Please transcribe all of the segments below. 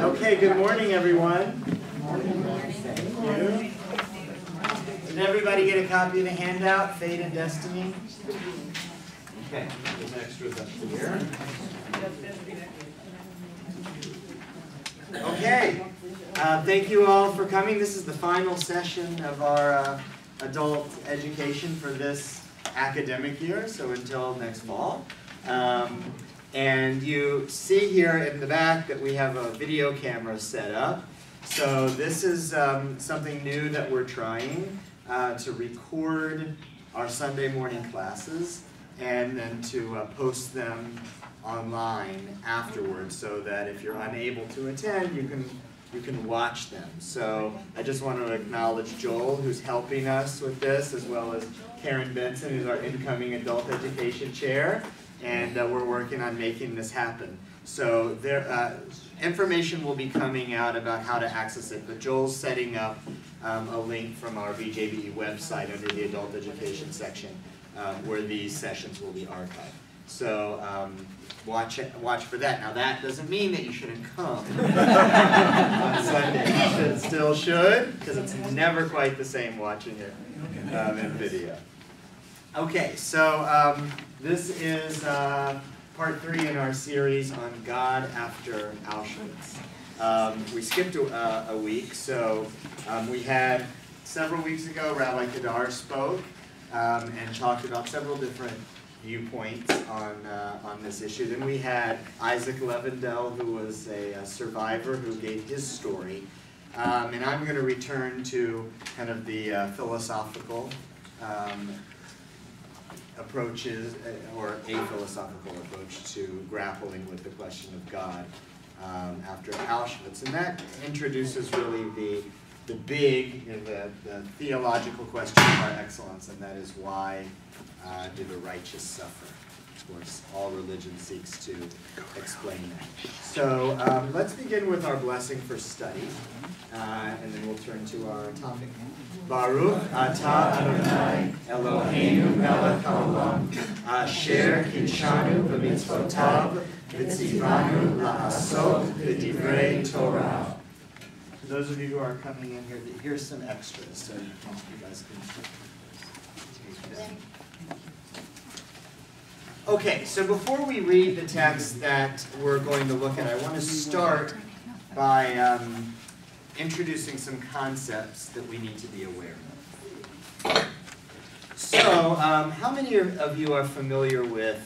Okay, good morning, everyone. Thank you. Did everybody get a copy of the handout, Fate and Destiny? Okay, there's extras up here. Okay, thank you all for coming. This is the final session of our adult education for this academic year, so until next fall. And you see here in the back that we have a video camera set up. So this is something new that we're trying to record our Sunday morning classes and then to post them online afterwards, so that if you're unable to attend, you can watch them. So I just want to acknowledge Joel, who's helping us with this, as well as Karen Benson, who's our incoming adult education chair, and we're working on making this happen. So there, information will be coming out about how to access it, but Joel's setting up a link from our BJBE website under the adult education section where these sessions will be archived. So watch for that. Now that doesn't mean that you shouldn't come on Sunday. You still should, because it's never quite the same watching it in video. Okay, so this is part 3 in our series on God after Auschwitz. We skipped a week, so we had several weeks ago Rabbi Stoller spoke and talked about several different viewpoints on this issue. Then we had Isaac Levendel, who was a survivor, who gave his story. And I'm going to return to kind of the philosophical approaches, or a philosophical approach to grappling with the question of God after Auschwitz. And that introduces really the big, the theological question par excellence, and that is, why do the righteous suffer? Of course, all religion seeks to explain that. So let's begin with our blessing for study, and then we'll turn to our topic. Baruch atah Adonai Eloheinu melech haolam asher kidshanu b'mitzvotav v'tzivanu la'asot b'divrei Torah. For those of you who are coming in here, here's some extras, so you guys can take them. Okay, so before we read the text that we're going to look at, I want to start by introducing some concepts that we need to be aware of. So, how many of you are familiar with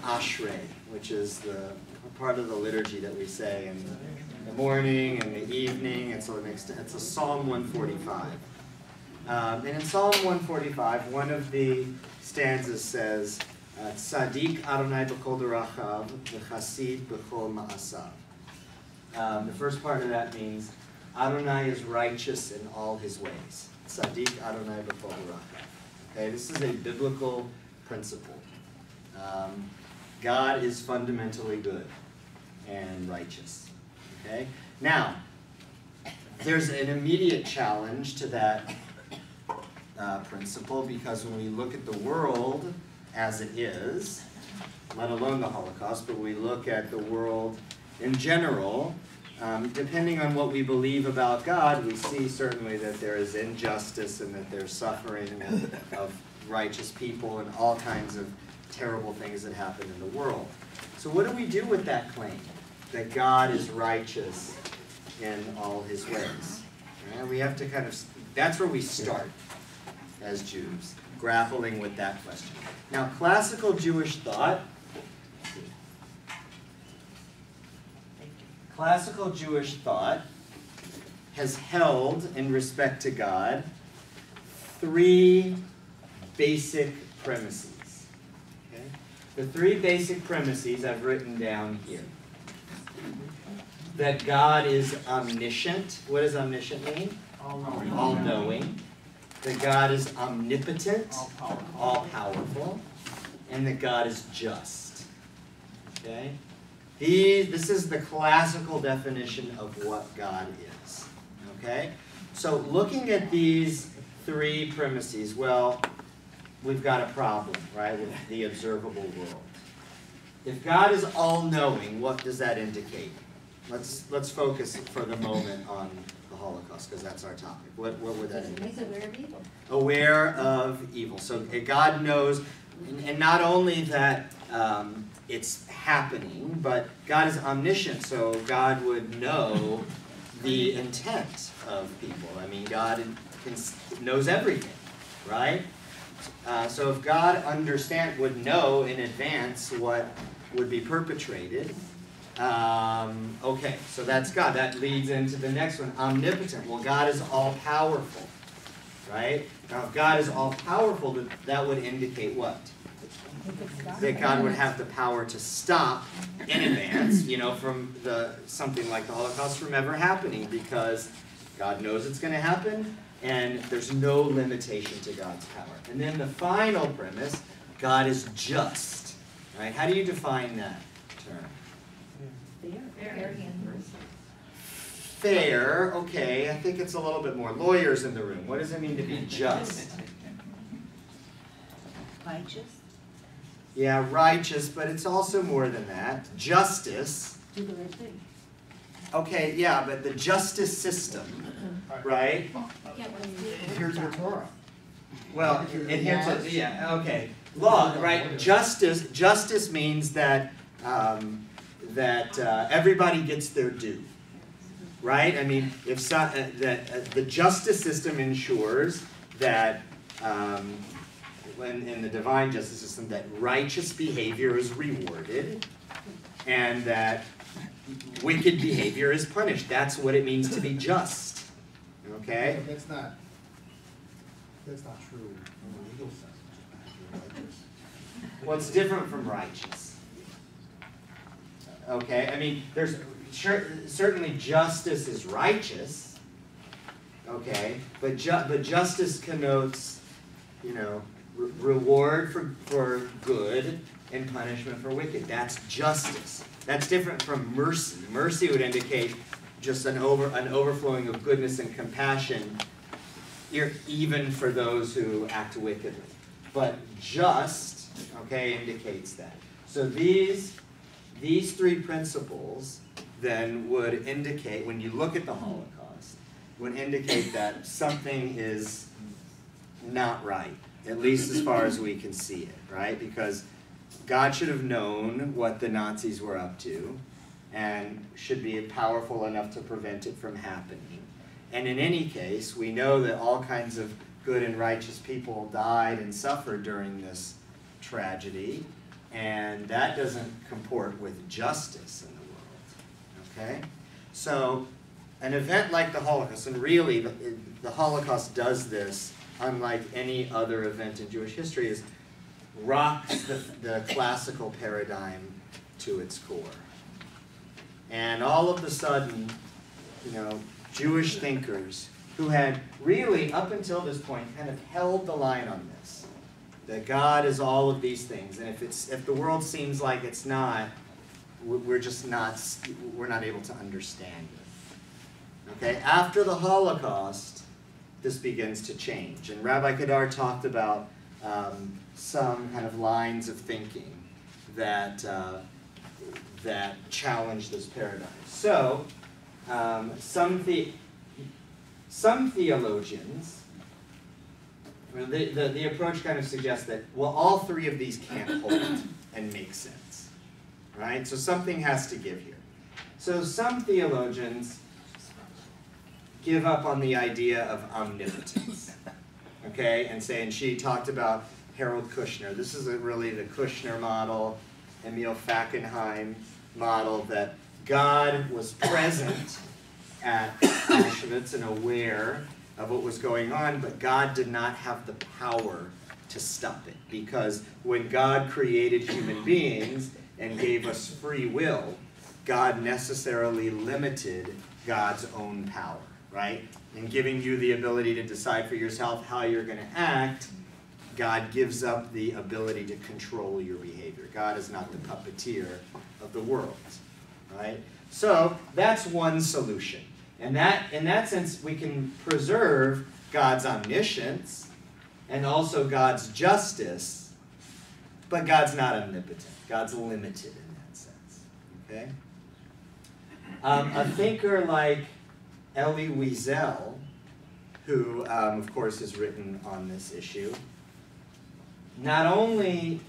Ashrei, which is the part of the liturgy that we say in the morning and the evening? It's a Psalm 145. And in Psalm 145, one of the stanzas says, Tzadik Adonai b'kol derachav, v'chasid b'kol ma'asav. The first part of that means Adonai is righteous in all his ways. Tzadik Adonai b'kol derachav. Okay, this is a biblical principle. God is fundamentally good and righteous. Okay? Now, there's an immediate challenge to that principle, because when we look at the world as it is, let alone the Holocaust, but we look at the world in general, depending on what we believe about God, we see certainly that there is injustice and that there's suffering of righteous people and all kinds of terrible things that happen in the world. So what do we do with that claim, that God is righteous in all his ways? And we have to kind of, that's where we start as Jews, grappling with that question. Now, classical Jewish thought has held, in respect to God, 3 basic premises. Okay? The 3 basic premises I've written down here. That God is omniscient. What does omniscient mean? All-knowing. All-knowing. That God is omnipotent, all-powerful, and that God is just. Okay? This is the classical definition of what God is. Okay? So looking at these 3 premises, well, we've got a problem, right, with the observable world. If God is all-knowing, what does that indicate? Let's focus for the moment on the Holocaust, because that's our topic. What would that indicate? He's aware of evil. Aware of evil. So God knows, and not only that it's happening, but God is omniscient, so God would know the intent of people. I mean, God knows everything, right? So if God would know in advance what would be perpetrated, okay, so that's God. That leads into the next one, omnipotent. Well, God is all-powerful, right? Now, if God is all-powerful, that would indicate what? That God would have the power to stop in advance, from something like the Holocaust from ever happening, because God knows it's going to happen, and there's no limitation to God's power. And then the final premise, God is just. Right? How do you define that term? Fair, okay, I think it's a little bit more. Lawyers in the room, what does it mean to be just? Righteous. Yeah, righteous, but it's also more than that. Justice. Do the right thing. Okay, yeah, but the justice system, right? Adhere to the Torah. Well, adhere to, yeah, okay. Law, right? Justice means that everybody gets their due, right? I mean, if the justice system ensures that in the divine justice system that righteous behavior is rewarded and that wicked behavior is punished. That's what it means to be just. Okay? But that's not true in the legal sense. Well, it's different from righteous. Okay? I mean, there's certainly justice is righteous. Okay? But justice connotes, reward for good and punishment for wicked. That's justice. That's different from mercy. Mercy would indicate just an overflowing of goodness and compassion, even for those who act wickedly. But just, okay, indicates that. So these three principles then would indicate, when you look at the Holocaust, would indicate that something is not right, at least as far as we can see it, right? Because God should have known what the Nazis were up to and should be powerful enough to prevent it from happening. And in any case, we know that all kinds of good and righteous people died and suffered during this tragedy, and that doesn't comport with justice in the world, okay? So an event like the Holocaust, and really the Holocaust does this, unlike any other event in Jewish history, is rocks the classical paradigm to its core. And all of a sudden, Jewish thinkers who had really, up until this point, kind of held the line on this, that God is all of these things, and if the world seems like it's not, we're not able to understand it. Okay, after the Holocaust, this begins to change, and Rabbi Kadar talked about some kind of lines of thinking that challenge this paradigm. So, some theologians, the approach kind of suggests that, well, all three of these can't hold and make sense, right? So something has to give here. So some theologians give up on the idea of omnipotence, okay? And she talked about Harold Kushner. This is really the Kushner model, Emil Fackenheim model, that God was present at Auschwitz and aware of what was going on, but God did not have the power to stop it, because when God created human beings and gave us free will, God necessarily limited God's own power, right? In giving you the ability to decide for yourself how you're going to act, God gives up the ability to control your behavior. God is not the puppeteer of the world, right? So that's one solution. And in that sense, we can preserve God's omniscience, and also God's justice, but God's not omnipotent. God's limited in that sense. Okay? A thinker like Elie Wiesel, who, of course, has written on this issue, not only,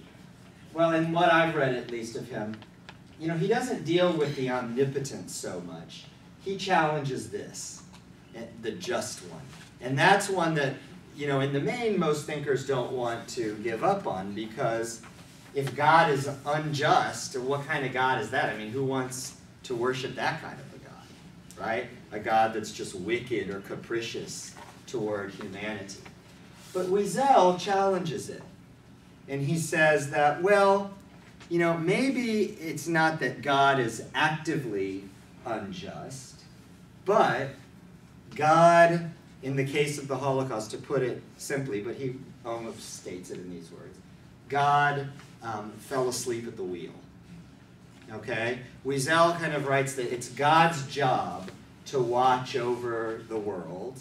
well, in what I've read at least of him, he doesn't deal with the omnipotence so much. He challenges this, the just one. And that's one that, in the main, most thinkers don't want to give up on, because if God is unjust, what kind of God is that? I mean, who wants to worship that kind of a God, right? A God that's just wicked or capricious toward humanity. But Wiesel challenges it. And he says that, well, maybe it's not that God is actively unjust, but God, in the case of the Holocaust, to put it simply, but he almost states it in these words, God fell asleep at the wheel. Okay? Wiesel kind of writes that it's God's job to watch over the world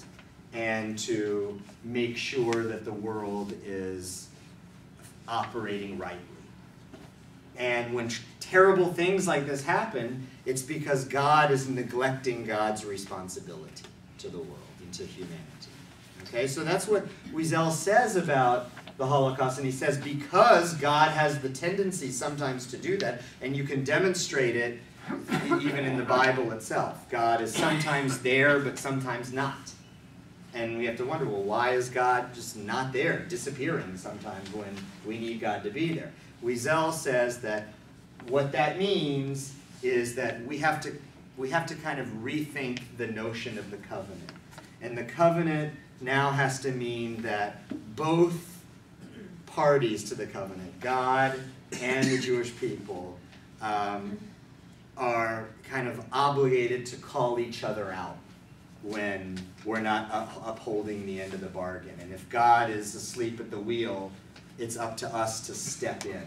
and to make sure that the world is operating rightly. And when terrible things like this happen, it's because God is neglecting God's responsibility to the world and to humanity. Okay, so that's what Wiesel says about the Holocaust, and he says because God has the tendency sometimes to do that, and you can demonstrate it even in the Bible itself. God is sometimes there, but sometimes not. And we have to wonder, well, why is God just not there, disappearing sometimes when we need God to be there? Wiesel says that what that means is that we have to kind of rethink the notion of the covenant. And the covenant now has to mean that both parties to the covenant, God and the Jewish people, are kind of obligated to call each other out when we're not upholding the end of the bargain. And if God is asleep at the wheel, it's up to us to step in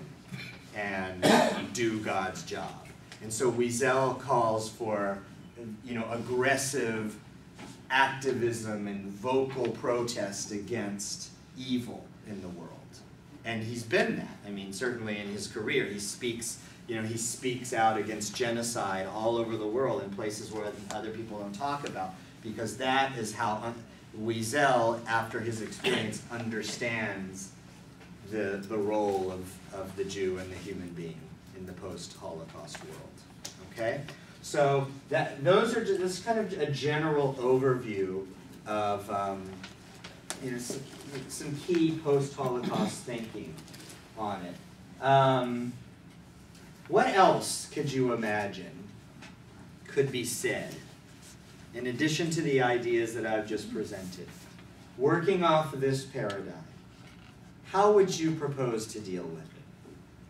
and do God's job. And so Wiesel calls for, aggressive activism and vocal protest against evil in the world. And he's been that. I mean, certainly in his career, he speaks out against genocide all over the world in places where other people don't talk about, because that is how Wiesel, after his experience, understands the role of the Jew and the human being in the post-Holocaust world. Okay? So this is kind of a general overview of some key post-Holocaust thinking on it. What else could you imagine could be said, in addition to the ideas that I've just presented? Working off of this paradigm, how would you propose to deal with it?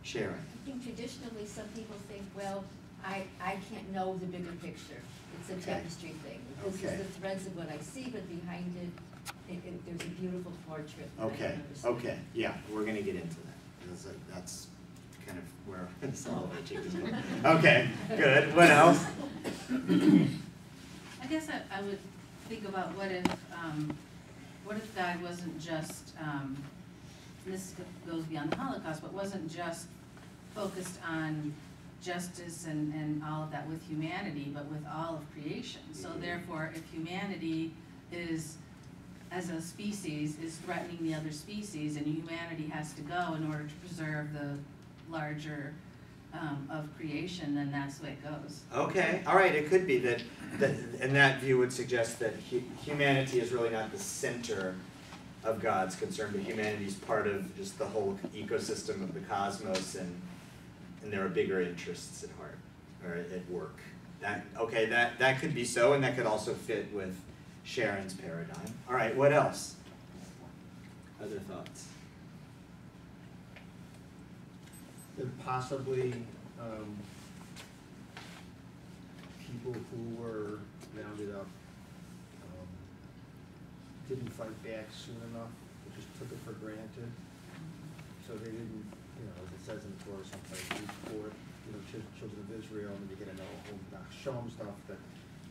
Sharon? I think traditionally some people think, well, I can't know the bigger picture. It's a tapestry thing. This is the threads of what I see, but behind it, there's a beautiful portrait. Okay, yeah, we're going to get into that. That's kind of where this all is going. Okay, good. What else? I guess I would think about what if God wasn't just, and this goes beyond the Holocaust, but wasn't just focused on justice and all of that with humanity, but with all of creation. So therefore, if humanity is, as a species, is threatening the other species, and humanity has to go in order to preserve the larger of creation, then that's the way it goes. Okay, all right, it could be that and that view would suggest that humanity is really not the center of God's concern, but humanity is part of just the whole ecosystem of the cosmos, and there are bigger interests at heart, or at work. That could be so, and that could also fit with Sharon's paradigm. All right, what else? Other thoughts? And possibly people who were rounded up didn't fight back soon enough, they just took it for granted. So they didn't, as it says in the Torah someplace, for children of Israel, and they get to know show them stuff, that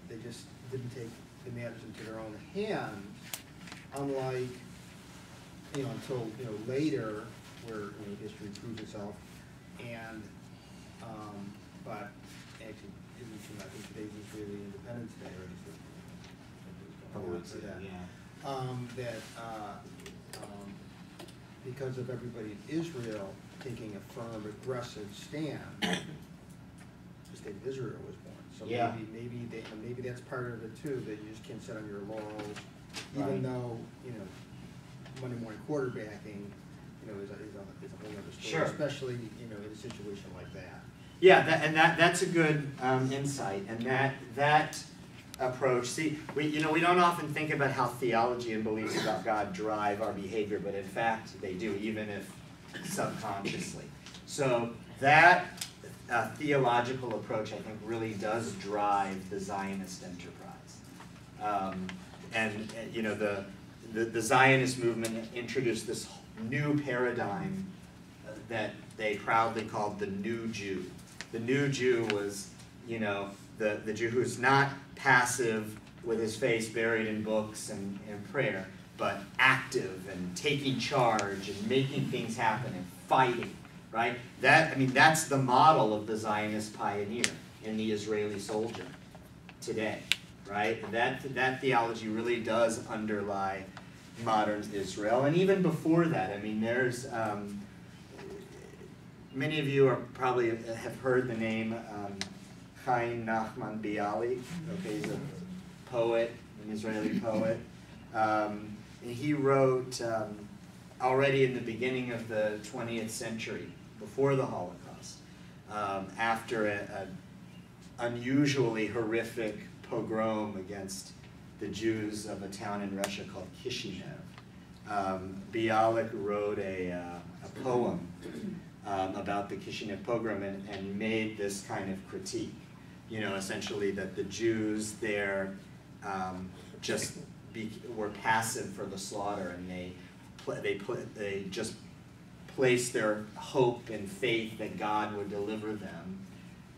they just didn't take the matters into their own hand, unlike until, later, where, history proves itself, and, but actually, I think today's Israeli Independence Day, or is it? Because of everybody in Israel taking a firm, aggressive stand, the state of Israel was born. So Yeah. maybe that's part of it too, that you just can't sit on your laurels, Right. even though, Monday morning quarterbacking, is a whole other story. Sure. Especially, in a situation like that. Yeah, that's a good insight, and that approach. See, we don't often think about how theology and beliefs about God drive our behavior, but in fact they do, even if subconsciously. So that theological approach, I think, really does drive the Zionist enterprise. The Zionist movement introduced this new paradigm that they proudly called the New Jew. The New Jew was, the Jew who's not passive with his face buried in books and prayer, but active and taking charge and making things happen and fighting, right? That's the model of the Zionist pioneer in the Israeli soldier today, right? That theology really does underlie modern Israel, and even before that, there's many of you probably have heard the name Chaim Nachman Bialik. Okay, he's a poet, an Israeli poet. And he wrote already in the beginning of the 20th century, before the Holocaust, after an unusually horrific pogrom against the Jews of a town in Russia called Kishinev. Bialik wrote a poem about the Kishinev pogrom and made this kind of critique. Essentially that the Jews there were passive for the slaughter, and they just placed their hope and faith that God would deliver them,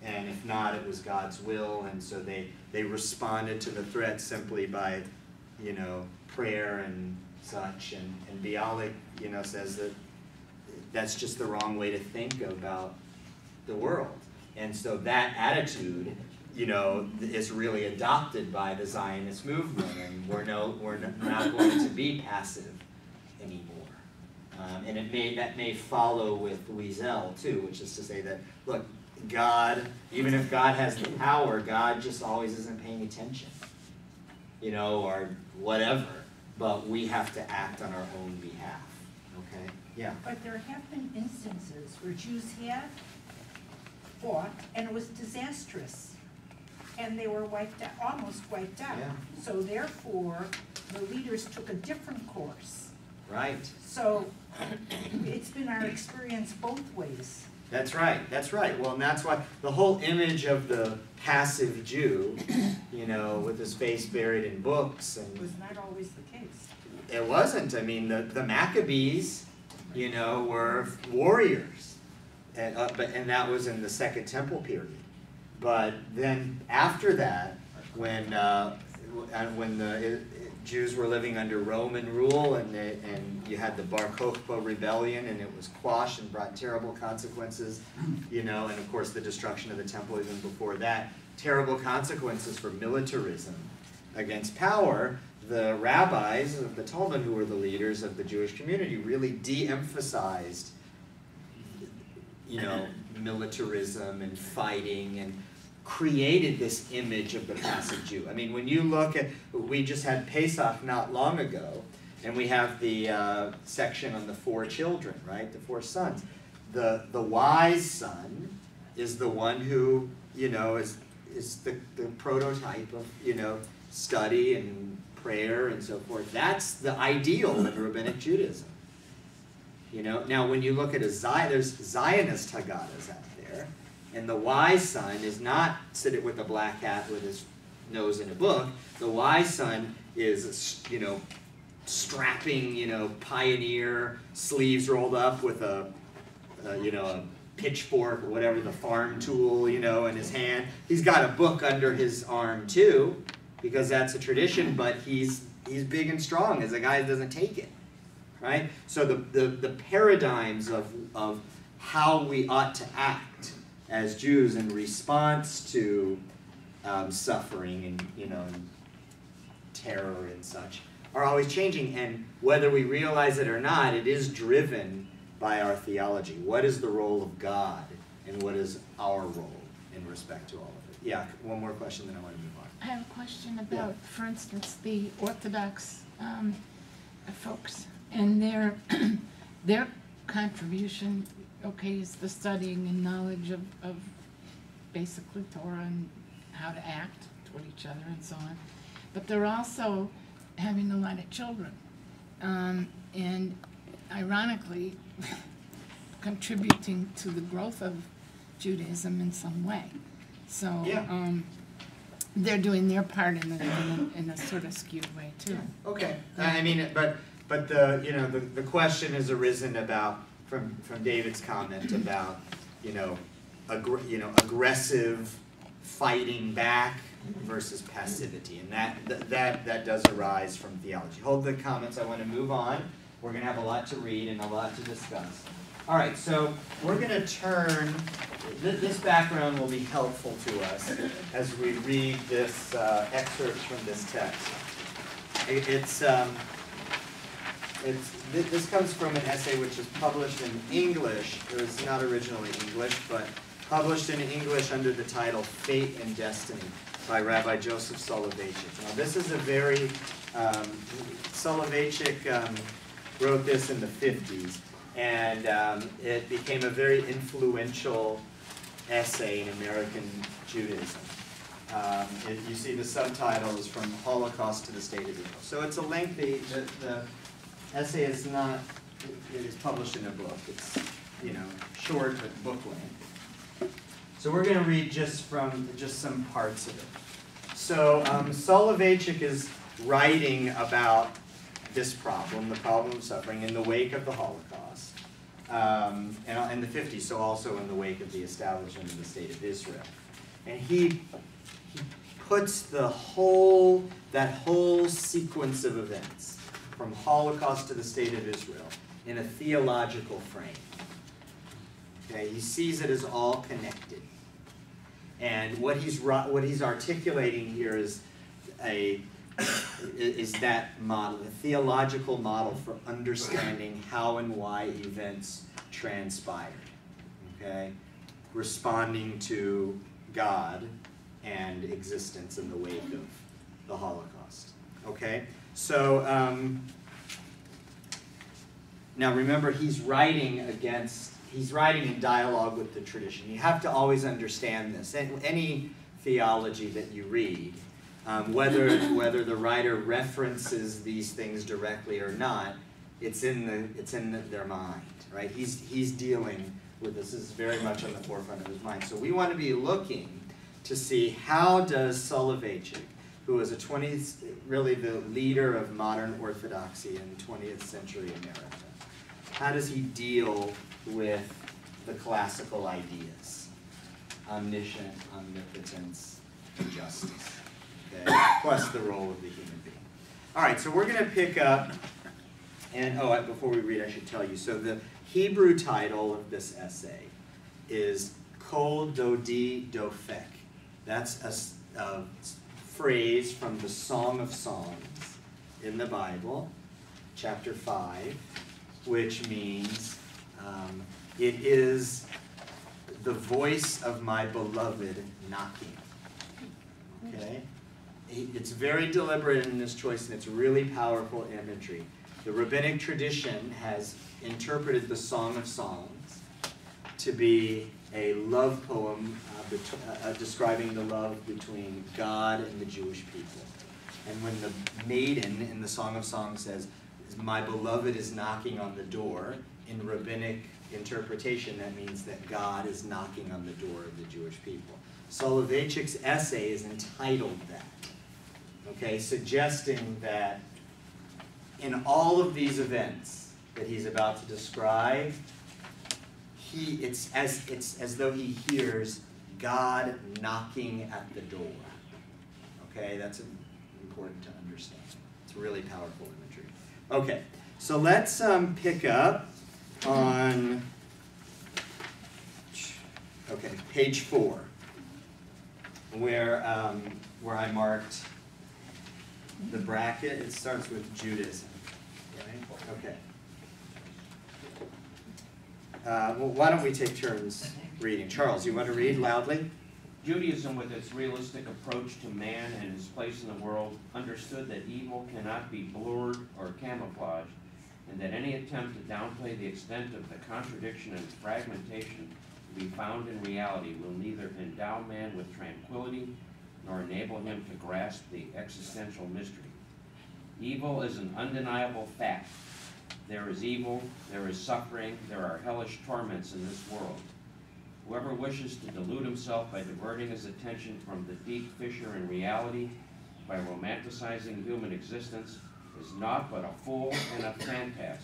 and if not, it was God's will, and so they responded to the threat simply by, prayer and such, and Bialik, says that that's just the wrong way to think about the world. And so that attitude, is really adopted by the Zionist movement, and we're not going to be passive anymore. And that may follow with Wiesel too, which is to say that, look, God, even if God has the power, God just always isn't paying attention, or whatever. But we have to act on our own behalf. Okay? Yeah. But there have been instances where Jews had fought, and it was disastrous, and they were almost wiped out. Yeah. So therefore, the leaders took a different course. Right. So it's been our experience both ways. That's right. Well, and that's why the whole image of the passive Jew, with his face buried in books, and Was not always the case. it wasn't. The Maccabees, were warriors, and that was in the Second Temple period. But then after that, when the Jews were living under Roman rule, and you had the Bar Kokhba rebellion, and it was quashed and brought terrible consequences, and of course the destruction of the temple even before that, terrible consequences for militarism against power. The rabbis of the Talmud, who were the leaders of the Jewish community, really de-emphasized, militarism and fighting, and created this image of the passive Jew. When you look at, we just had Pesach not long ago, and we have the section on the 4 children, right? The 4 sons. The wise son is the one who, is the prototype of, study and prayer and so forth. That's the ideal in Rabbinic Judaism. Now when you look at there's Zionist Haggadahs out there, and the wise son is not sitting with a black hat with his nose in a book. The wise son is, strapping, pioneer, sleeves rolled up with a pitchfork or whatever, the farm tool, in his hand. He's got a book under his arm too, because that's a tradition, but he's big and strong as a guy that doesn't take it, right? So the paradigms of how we ought to act as Jews in response to suffering and, and terror and such are always changing, and whether we realize it or not, it is driven by our theology. What is the role of God, and what is our role in respect to all of it? Yeah, one more question, then I want to move on. I have a question about, for instance, the Orthodox folks and their their contribution. Okay, is the studying and knowledge of basically Torah and how to act toward each other and so on. But they're also having a lot of children, and ironically contributing to the growth of Judaism in some way. So Yeah. they're doing their part in a sort of skewed way too. Okay. I mean, but the question has arisen about from David's comment about aggressive fighting back versus passivity, and that does arise from theology. Hold the comments. I want to move on. We're going to have a lot to read and a lot to discuss. All right, so we're going to turn. This background will be helpful to us as we read this excerpt from this text. This comes from an essay which is published in English. It was not originally English, but published in English under the title Fate and Destiny by Rabbi Joseph Soloveitchik. Now this is a very, Soloveitchik wrote this in the 50s, and it became a very influential essay in American Judaism. You see the subtitle is From Holocaust to the State of Israel. So it's a lengthy, the essay is not, it is published in a book. It's, short but book length. So we're going to read just some parts of it. So Soloveitchik is writing about this problem, the problem of suffering, in the wake of the Holocaust, and in the 50s, so also in the wake of the establishment of the State of Israel. And he puts that whole sequence of events, from Holocaust to the State of Israel, in a theological frame. Okay, he sees it as all connected. And what he's articulating here is that model, a theological model for understanding how and why events transpired. Okay, responding to God and existence in the wake of the Holocaust. Okay, so now remember, he's writing in dialogue with the tradition. You have to always understand this. Any theology that you read, whether the writer references these things directly or not, it's in their mind, right? He's dealing with this. This is very much on the forefront of his mind. So we want to be looking to see how does Soloveitchik, who is really the leader of modern orthodoxy in 20th century America, how does he deal with the classical ideas? Omniscient, omnipotence, and justice. Okay? Plus the role of the human being. All right, so we're going to pick up, and before we read, I should tell you, so the Hebrew title of this essay is Kol Dodi Dofek. That's a phrase from the Song of Songs in the Bible, chapter 5, which means it is the voice of my beloved knocking. Okay? It's very deliberate in this choice, and it's really powerful imagery. The rabbinic tradition has interpreted the Song of Songs to be a love poem describing the love between God and the Jewish people. And when the maiden in the Song of Songs says, my beloved is knocking on the door, in rabbinic interpretation, that means that God is knocking on the door of the Jewish people. Soloveitchik's essay is entitled that, okay, suggesting that in all of these events that he's about to describe, it's as though he hears God knocking at the door. Okay, that's important to understand. It's really powerful imagery. Okay, So let's pick up on, okay, page 4, where I marked the bracket. It starts with Judaism, right? Okay. Well, why don't we take turns reading? Charles, you want to read loudly? Judaism, with its realistic approach to man and his place in the world, understood that evil cannot be blurred or camouflaged, and that any attempt to downplay the extent of the contradiction and fragmentation to be found in reality will neither endow man with tranquility nor enable him to grasp the existential mystery. Evil is an undeniable fact. There is evil, there is suffering, there are hellish torments in this world. Whoever wishes to delude himself by diverting his attention from the deep fissure in reality, by romanticizing human existence, is naught but a fool and a phantast.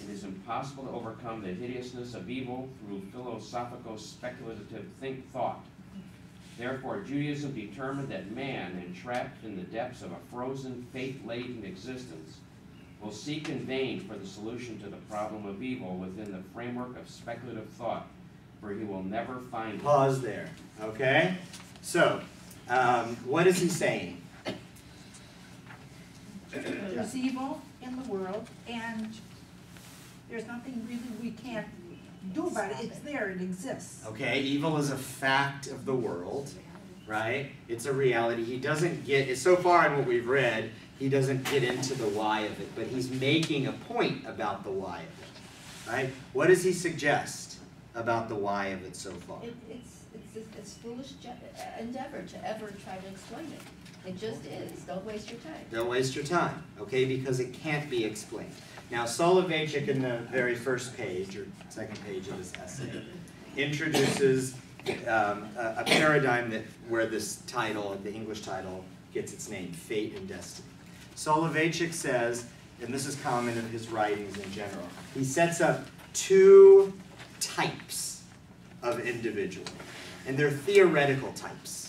It is impossible to overcome the hideousness of evil through philosophico-speculative thought. Therefore, Judaism determined that man, entrapped in the depths of a frozen, fate-laden existence, will seek in vain for the solution to the problem of evil within the framework of speculative thought, for he will never find it. Pause there, okay? So, what is he saying? There's evil in the world, and there's nothing really we can't do about it. It's there, it exists. Okay, evil is a fact of the world, right? It's a reality. He doesn't get, so far in what we've read, he doesn't get into the why of it, but he's making a point about the why of it, right? What does he suggest about the why of it so far? It's foolish endeavor to ever try to explain it. It just is. Don't waste your time. Don't waste your time, okay, because it can't be explained. Now, Soloveitchik in the very first page, or second page of this essay, introduces a paradigm where this title, the English title, gets its name, Fate and Destiny. Soloveitchik says, and this is common in his writings in general, he sets up two types of individual, and they're theoretical types.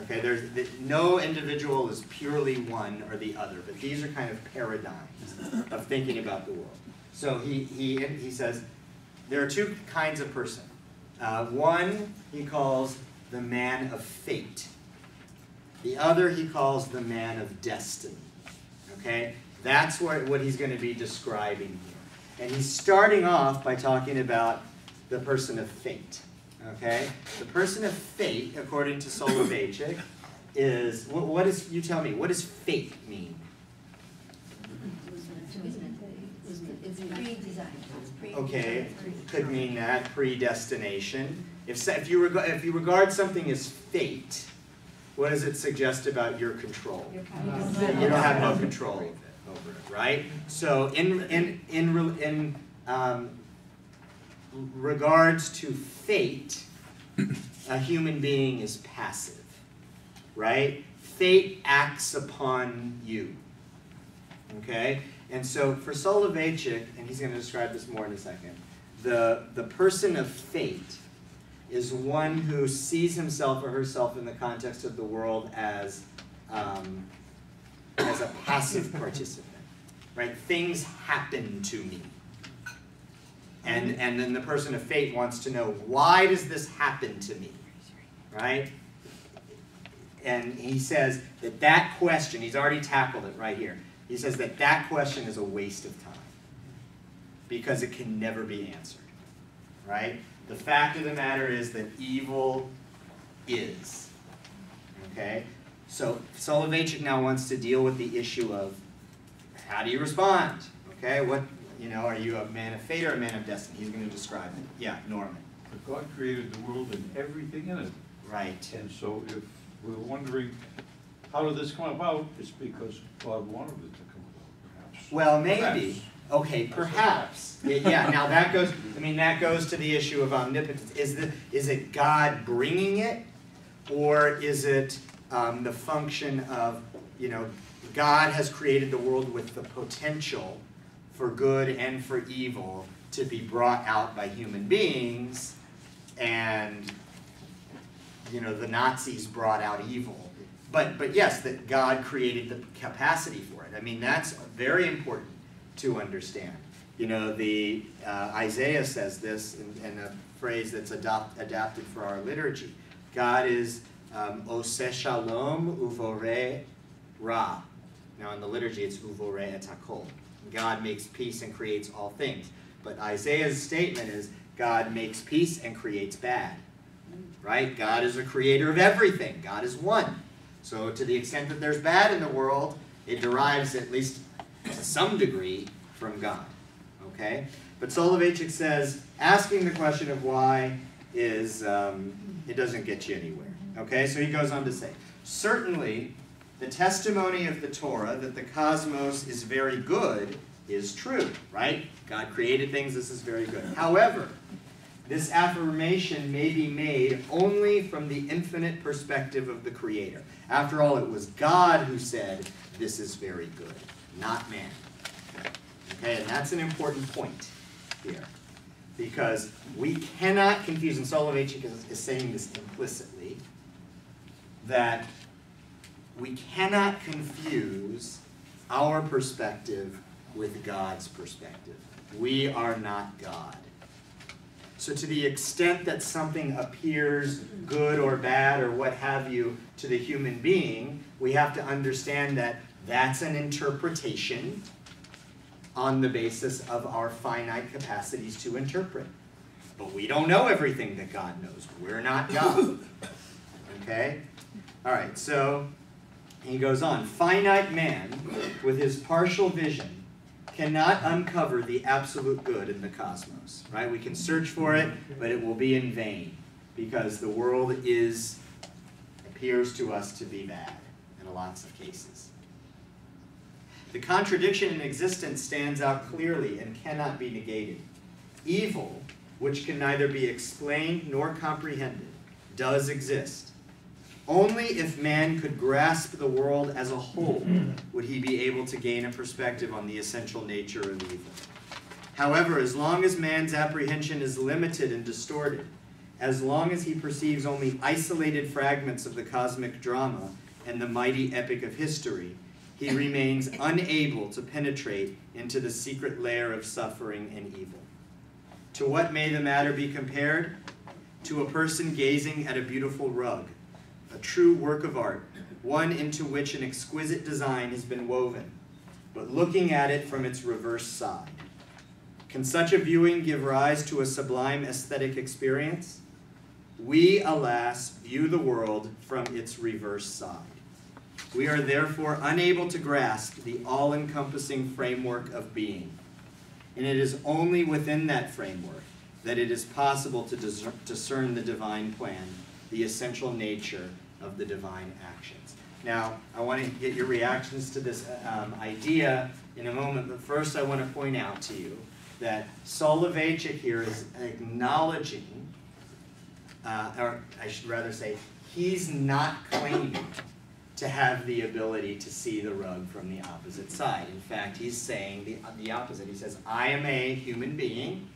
Okay, no individual is purely one or the other, but these are kind of paradigms of thinking about the world. So he says there are two kinds of person. One he calls the man of fate. The other he calls the man of destiny. Okay, that's what he's going to be describing here. And he's starting off by talking about the person of fate. Okay, the person of fate, according to Soloveitchik, is what is? You tell me. What does fate mean? It's pre-designed. Okay, could mean that predestination. If you regard something as fate, what does it suggest about your control? You don't have no control over it, right? So in regards to fate, a human being is passive, right? Fate acts upon you, okay? And so for Soloveitchik, and he's going to describe this more in a second, the person of fate is one who sees himself or herself in the context of the world as a passive participant, right? Things happen to me. And then the person of fate wants to know, why does this happen to me, right? And he says that question, he's already tackled it right here. He says that question is a waste of time because it can never be answered, right? The fact of the matter is that evil is, okay? So Soloveitchik now wants to deal with the issue of how do you respond, okay? Are you a man of fate or a man of destiny? He's going to describe it. Yeah, Norman. But God created the world and everything in it. Right. And so if we're wondering, how did this come about? It's because God wanted it to come about, perhaps. Well, maybe. Perhaps. Okay, perhaps. Yeah, now that goes to the issue of omnipotence. Is it God bringing it, or is it the function of, God has created the world with the potential for good and for evil to be brought out by human beings, and the Nazis brought out evil. But yes, that God created the capacity for it. I mean, that's very important to understand. You know, Isaiah says this in a phrase that's adapted for our liturgy. God is Oseh Shalom Uvoreh Ra. Now in the liturgy it's Uvoreh et Hakol. God makes peace and creates all things. But Isaiah's statement is God makes peace and creates bad. Right? God is a creator of everything. God is one. So to the extent that there's bad in the world, it derives, at least to some degree, from God. Okay? But Soloveitchik says, asking the question of why is, it doesn't get you anywhere. Okay? So he goes on to say, certainly, the testimony of the Torah that the cosmos is very good is true, right? God created things, this is very good. However, this affirmation may be made only from the infinite perspective of the Creator. After all, it was God who said, this is very good, not man. Okay, and that's an important point here. Because we cannot confuse, and Soloveitchik is saying this implicitly, that we cannot confuse our perspective with God's perspective. We are not God. So to the extent that something appears good or bad or what have you to the human being, we have to understand that that's an interpretation on the basis of our finite capacities to interpret. But we don't know everything that God knows. We're not God. Okay? All right, so he goes on. Finite man, with his partial vision, cannot uncover the absolute good in the cosmos. Right? We can search for it, but it will be in vain, because the world appears to us to be bad in lots of cases. The contradiction in existence stands out clearly and cannot be negated. Evil, which can neither be explained nor comprehended, does exist. Only if man could grasp the world as a whole would he be able to gain a perspective on the essential nature of evil. However, as long as man's apprehension is limited and distorted, as long as he perceives only isolated fragments of the cosmic drama and the mighty epic of history, he remains unable to penetrate into the secret layer of suffering and evil. To what may the matter be compared? To a person gazing at a beautiful rug, a true work of art, one into which an exquisite design has been woven, but looking at it from its reverse side. Can such a viewing give rise to a sublime aesthetic experience? We, alas, view the world from its reverse side. We are therefore unable to grasp the all-encompassing framework of being. And it is only within that framework that it is possible to discern the divine plan, the essential nature of the divine actions. Now, I want to get your reactions to this idea in a moment, but first I want to point out to you that Soloveitchik here is acknowledging, or I should rather say, he's not claiming to have the ability to see the rug from the opposite side. In fact, he's saying the opposite. He says, I am a human being,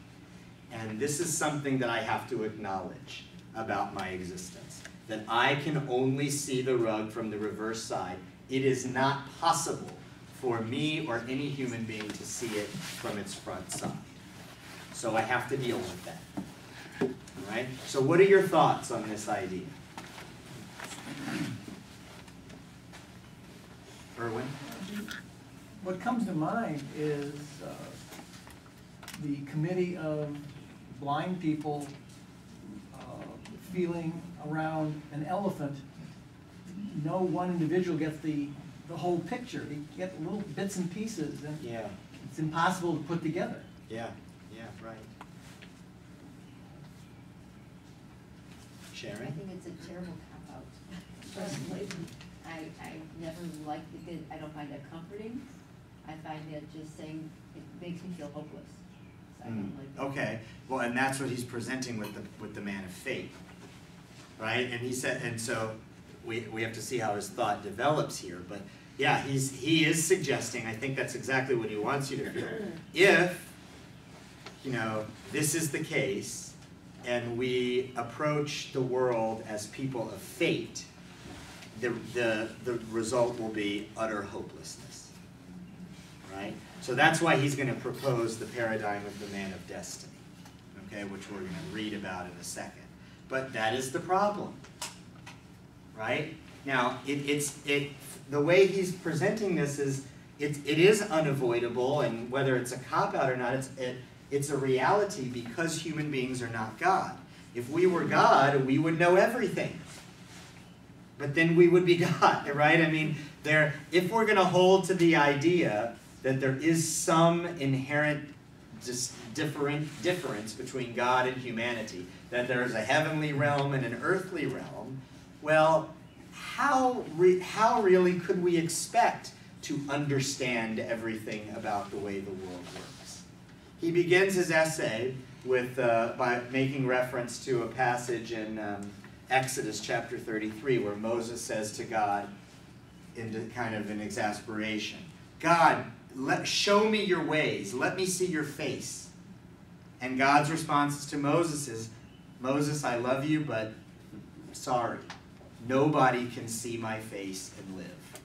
and this is something that I have to acknowledge about my existence, that I can only see the rug from the reverse side. It is not possible for me or any human being to see it from its front side. So I have to deal with that. All right? So what are your thoughts on this idea? Erwin? What comes to mind is the committee of blind people feeling around an elephant. No one individual gets the whole picture. They get little bits and pieces, and Yeah. it's impossible to put together. Yeah, right. Sharon? I think it's a terrible cop-out. Personally, I never liked it. I don't find that comforting. I find that just saying, it makes me feel hopeless. So I don't like that. Okay, well, and that's what he's presenting with the man of faith, right? And he said, and so we have to see how his thought develops here, but yeah, he is suggesting, I think that's exactly what he wants you to feel. If, this is the case, and we approach the world as people of fate, the result will be utter hopelessness, right? right? So that's why he's going to propose the paradigm of the man of destiny, okay, which we're going to read about in a second. But that is the problem, right? Now, the way he's presenting this is, it is unavoidable, and whether it's a cop-out or not, it's a reality because human beings are not God. If we were God, we would know everything. But then we would be God, right? I mean, if we're going to hold to the idea that there is some inherent difference between God and humanity, that there is a heavenly realm and an earthly realm, well, how really could we expect to understand everything about the way the world works? He begins his essay by making reference to a passage in Exodus chapter 33, where Moses says to God, in kind of an exasperation, God, show me your ways, let me see your face. And God's response to Moses is, Moses, I love you, but sorry, nobody can see my face and live.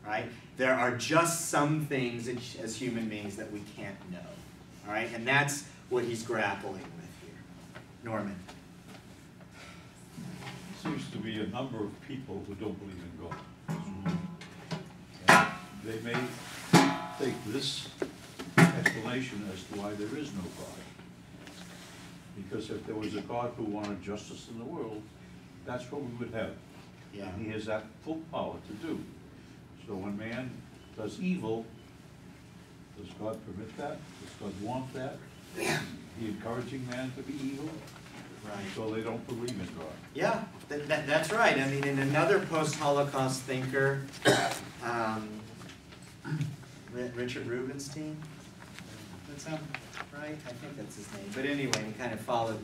Right? There are just some things as human beings that we can't know. All right? And that's what he's grappling with here. Norman. Seems to be a number of people who don't believe in God. And they may take this explanation as to why there is no God. Because if there was a God who wanted justice in the world, that's what we would have. Yeah. And he has that full power to do. So when man does evil, does God permit that? Does God want that? Is he encouraging man to be evil? Right. So they don't believe in God. Yeah, that's right. I mean, in another post-Holocaust thinker, Richard Rubinstein, that sound right? I think that's his name. But anyway, he kind of followed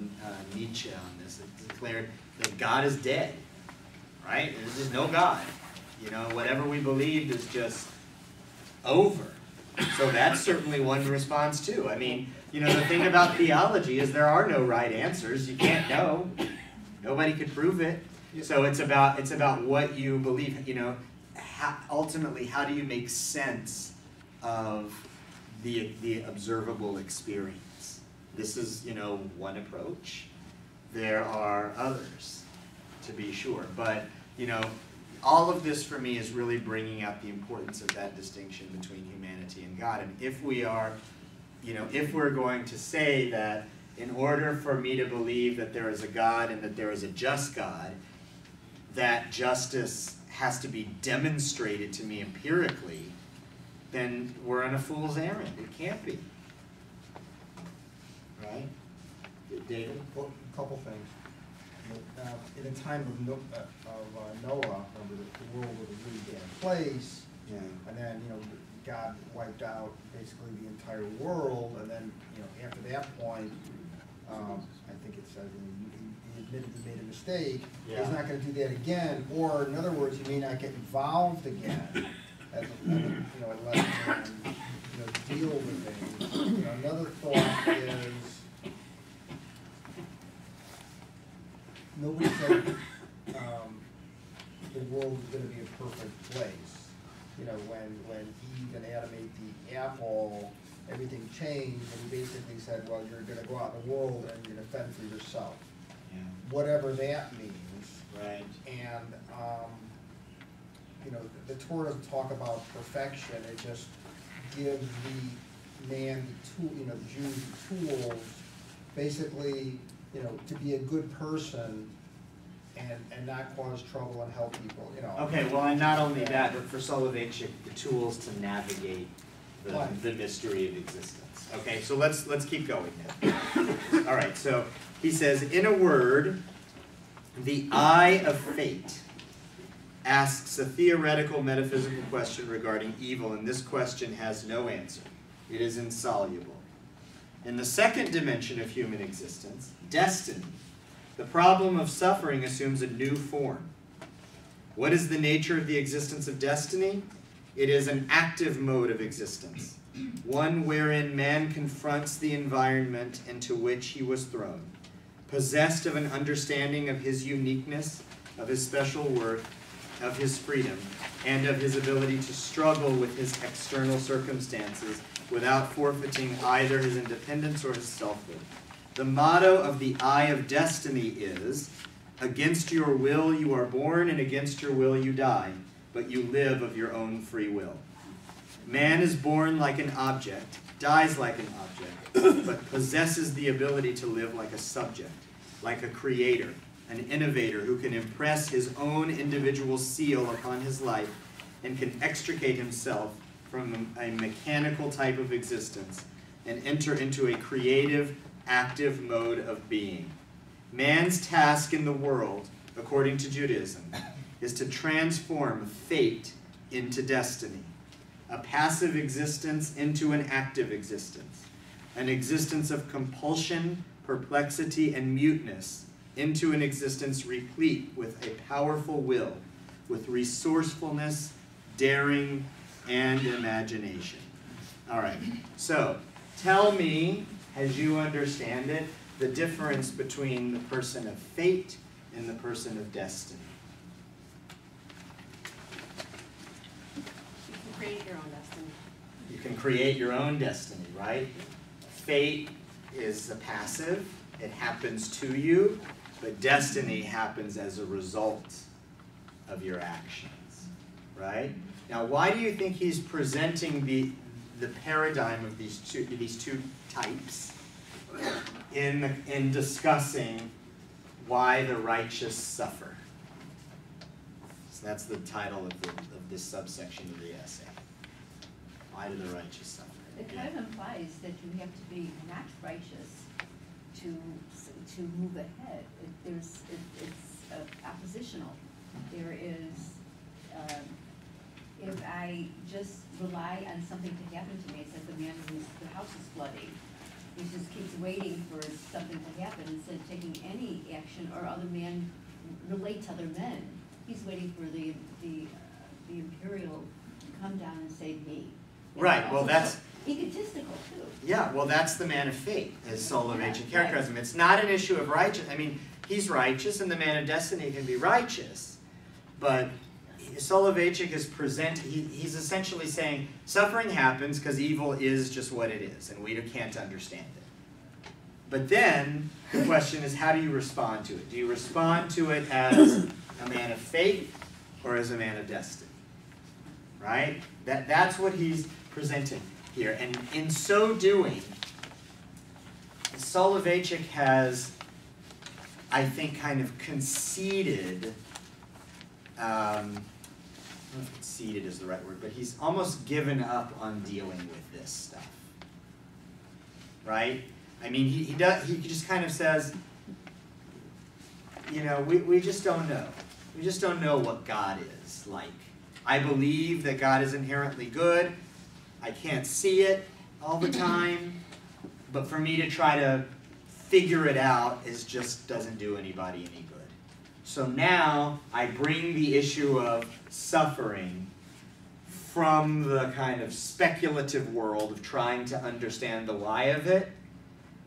Nietzsche on this. It declared that God is dead, right? There's no God. You know, whatever we believed is just over. So that's certainly one response too. I mean, you know, the thing about theology is there are no right answers. You can't know. Nobody could prove it. So it's about what you believe. You know, ultimately, how do you make sense of the observable experience? This is, you know, one approach. There are others, to be sure. But, you know, all of this for me is really bringing out the importance of that distinction between humanity and God. And if we are, you know, if we're going to say that in order for me to believe that there is a God and that there is a just God, that justice has to be demonstrated to me empirically, then we're on a fool's errand. It can't be. Right? David? Well, a couple things. In the time of Noah, remember the world was a really bad place, Yeah. and then, you know, God wiped out basically the entire world, and then, you know, after that point, I think it says he admitted he made a mistake. Yeah. He's not going to do that again, or in other words, he may not get involved again, as you know, and let him, you know, deal with things. You know, another thought is, nobody said the world is going to be a perfect place. You know, when Eve and Adam ate the apple, everything changed, and he basically said, well, you're going to go out in the world and you're going to fend for yourself. Yeah. Whatever that means. Right. And, you know, the Torah doesn't talk about perfection. It just gives the man the tool, you know, the Jews the tools, basically, you know, to be a good person and not cause trouble and help people, you know. Okay, well, and not only that, but for Soloveitchik, the tools to navigate the mystery of existence. Okay, so let's keep going now. All right, so he says, in a word, the eye of fate asks a theoretical metaphysical question regarding evil, and this question has no answer. It is insoluble. In the second dimension of human existence, destiny, the problem of suffering assumes a new form. What is the nature of the existence of destiny? It is an active mode of existence, one wherein man confronts the environment into which he was thrown, possessed of an understanding of his uniqueness, of his special worth, of his freedom and of his ability to struggle with his external circumstances without forfeiting either his independence or his selfhood. The motto of the Eye of Destiny is, against your will you are born, and against your will you die, but you live of your own free will. Man is born like an object, dies like an object, but possesses the ability to live like a subject, like a creator, an innovator who can impress his own individual seal upon his life and can extricate himself from a mechanical type of existence and enter into a creative, active mode of being. Man's task in the world, according to Judaism, is to transform fate into destiny, a passive existence into an active existence, an existence of compulsion, perplexity, and muteness into an existence replete with a powerful will, with resourcefulness, daring, and imagination. All right, so tell me, as you understand it, the difference between the person of fate and the person of destiny. You can create your own destiny. You can create your own destiny, right? Fate is a passive. It happens to you, but destiny happens as a result of your actions, right? Now, why do you think he's presenting the paradigm of these two types in discussing why the righteous suffer? So that's the title of this subsection of the essay. Why do the righteous suffer? It kind of implies that you have to be not righteous to move ahead. It's oppositional. There is, if I just rely on something to happen to me, it's like the man whose the house is flooding. He just keeps waiting for something to happen instead of taking any action, or other men relate to other men. He's waiting for the imperial to come down and save me. Right, well that's egotistical too. Yeah, well that's the man of fate, as Soloveitchik characterizes him. It's not an issue of righteous. I mean, he's righteous and the man of destiny can be righteous, but Soloveitchik is he's essentially saying suffering happens because evil is just what it is and we can't understand it. But then the question is, how do you respond to it? Do you respond to it as a man of faith or as a man of destiny? Right? That's what he's presenting here. And in so doing, Soloveitchik has, I think, kind of conceded, I don't know if conceded is the right word, but he's almost given up on dealing with this stuff. Right? I mean, he just kind of says, you know, we just don't know. We just don't know what God is like. I believe that God is inherently good. I can't see it all the time. But for me to try to figure it out just doesn't do anybody any good. So now I bring the issue of suffering from the kind of speculative world of trying to understand the why of it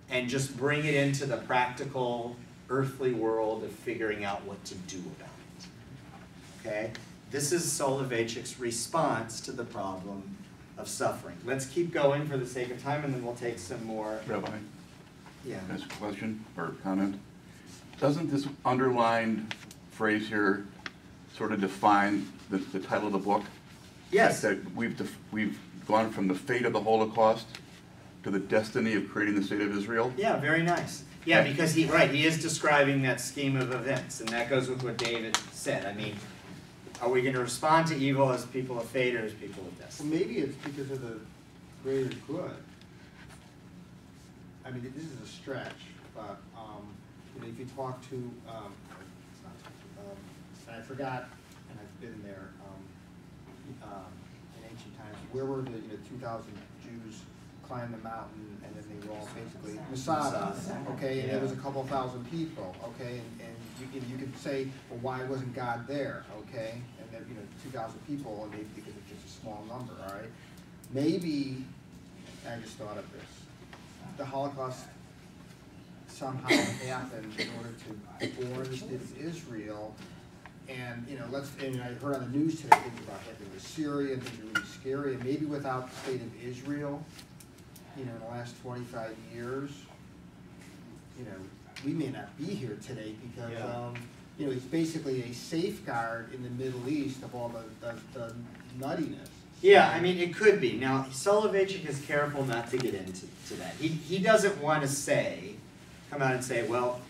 and just bring it into the practical, earthly world of figuring out what to do about it. Okay? This is Soloveitchik's response to the problem of suffering. Let's keep going for the sake of time, and then we'll take some more. Rabbi, Yeah. ask a question or comment. Doesn't this underlined phrase here sort of define the title of the book? Yes. That we've gone from the fate of the Holocaust to the destiny of creating the state of Israel? Yeah, very nice. Yeah, because he is describing that scheme of events, and that goes with what David said. I mean, are we going to respond to evil as people of fate or as people of destiny? Well, maybe it's because of the greater good. I mean, this is a stretch, but you know, if you talk to, I forgot, and I've been there in ancient times. Where were the 2,000 Jews climbed the mountain, and then they were all basically Masada, okay, and there was a couple thousand people, okay, and you could say, well, why wasn't God there, okay, and then 2,000 people, and maybe because it's just a small number, all right. Maybe I just thought of this: the Holocaust somehow happened in order to forge this Israel And, you know, and I heard on the news today things about happening with Syria, and things are really scary, and maybe without the state of Israel, you know, in the last 25 years, you know, we may not be here today because, you know, it's basically a safeguard in the Middle East of all the nuttiness. Yeah, I mean, it could be. Now, Soloveitchik is careful not to get into that. He doesn't want to come out and say, well,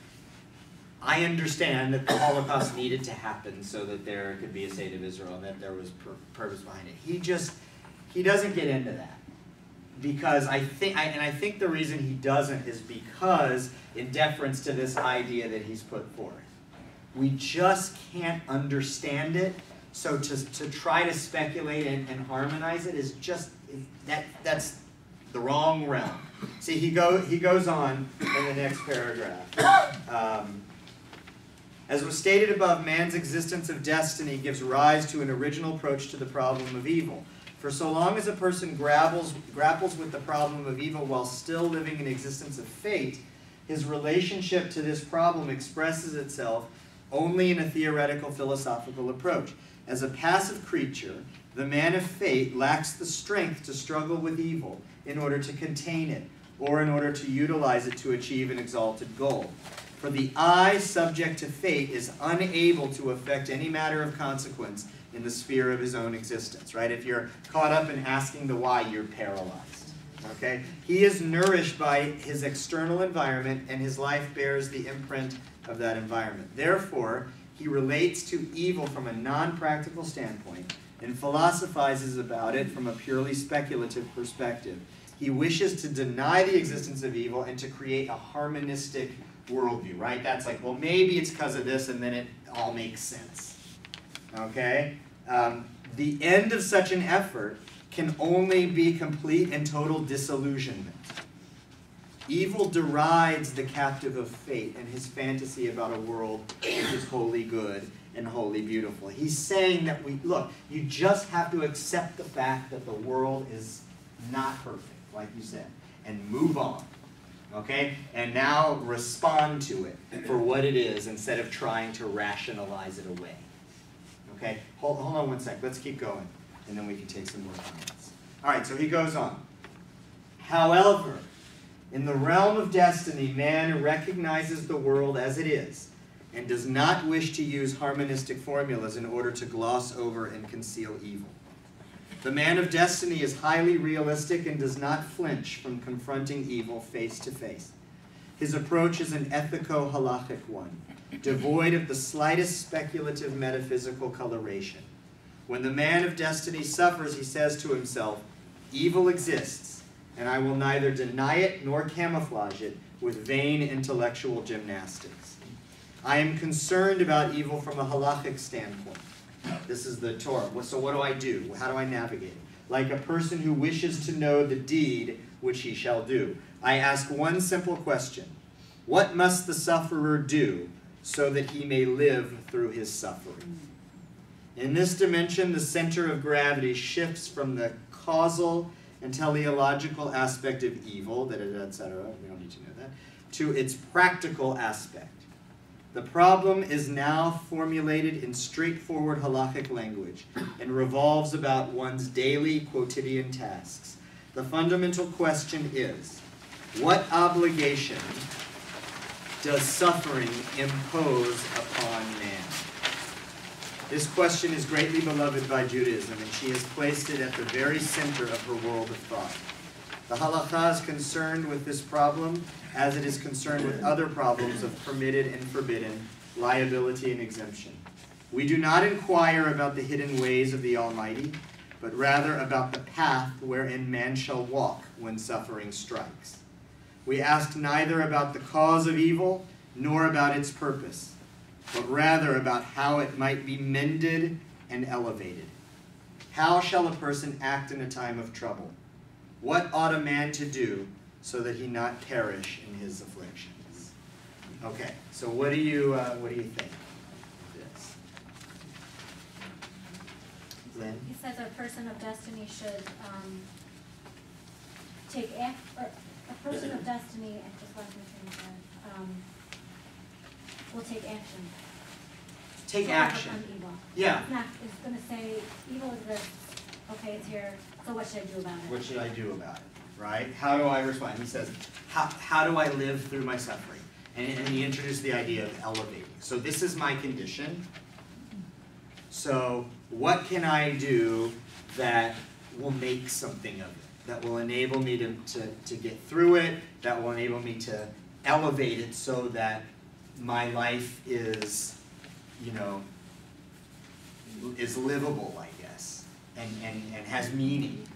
I understand that the Holocaust needed to happen so that there could be a state of Israel and that there was purpose behind it. He doesn't get into that. Because I think the reason he doesn't is because, in deference to this idea that he's put forth, we just can't understand it. So to try to speculate and harmonize it is just that's the wrong realm. See, he goes on in the next paragraph. As was stated above, man's existence of destiny gives rise to an original approach to the problem of evil. For so long as a person grapples with the problem of evil while still living an existence of fate, his relationship to this problem expresses itself only in a theoretical philosophical approach. As a passive creature, the man of fate lacks the strength to struggle with evil in order to contain it, or in order to utilize it to achieve an exalted goal. For the I, subject to fate, is unable to affect any matter of consequence in the sphere of his own existence, right? If you're caught up in asking the why, you're paralyzed, okay? He is nourished by his external environment, and his life bears the imprint of that environment. Therefore, he relates to evil from a non-practical standpoint and philosophizes about it from a purely speculative perspective. He wishes to deny the existence of evil and to create a harmonistic worldview, right? That's like, well, maybe it's because of this, and then it all makes sense, okay? The end of such an effort can only be complete and total disillusionment. Evil derides the captive of fate and his fantasy about a world which is wholly good and wholly beautiful. He's saying that look, you just have to accept the fact that the world is not perfect, like you said, and move on. Okay? And now respond to it for what it is instead of trying to rationalize it away. Okay? Hold on one sec. Let's keep going, and then we can take some more comments. All right, so he goes on. However, in the realm of destiny, man recognizes the world as it is and does not wish to use harmonistic formulas in order to gloss over and conceal evil. The man of destiny is highly realistic and does not flinch from confronting evil face to face. His approach is an ethico-halachic one, devoid of the slightest speculative metaphysical coloration. When the man of destiny suffers, he says to himself, evil exists, and I will neither deny it nor camouflage it with vain intellectual gymnastics. I am concerned about evil from a halachic standpoint. This is the Torah. So what do I do? How do I navigate it? Like a person who wishes to know the deed which he shall do. I ask one simple question. What must the sufferer do so that he may live through his suffering? In this dimension, the center of gravity shifts from the causal and teleological aspect of evil, etc., we don't need to know that, to its practical aspect. The problem is now formulated in straightforward halachic language and revolves about one's daily quotidian tasks. The fundamental question is, what obligation does suffering impose upon man? This question is greatly beloved by Judaism, and she has placed it at the very center of her world of thought. The halakha is concerned with this problem as it is concerned with other problems of permitted and forbidden, liability and exemption. We do not inquire about the hidden ways of the Almighty, but rather about the path wherein man shall walk when suffering strikes. We ask neither about the cause of evil nor about its purpose, but rather about how it might be mended and elevated. How shall a person act in a time of trouble? What ought a man to do so that he not perish in his afflictions? Okay, so what do you think of this? Lynn? He says a person of destiny should a person of destiny, I just lost my train of thought, will take action. take to action. overcome evil. Yeah. It's not, it's gonna say, evil exists, okay, it's here, so what should I do about it? What should I do about it, right? How do I respond? He says, how do I live through my suffering? And he introduced the idea of elevating. So this is my condition. So what can I do that will make something of it? That will enable me to get through it, that will enable me to elevate it so that my life is, you know, is livable, I guess, and has meaning.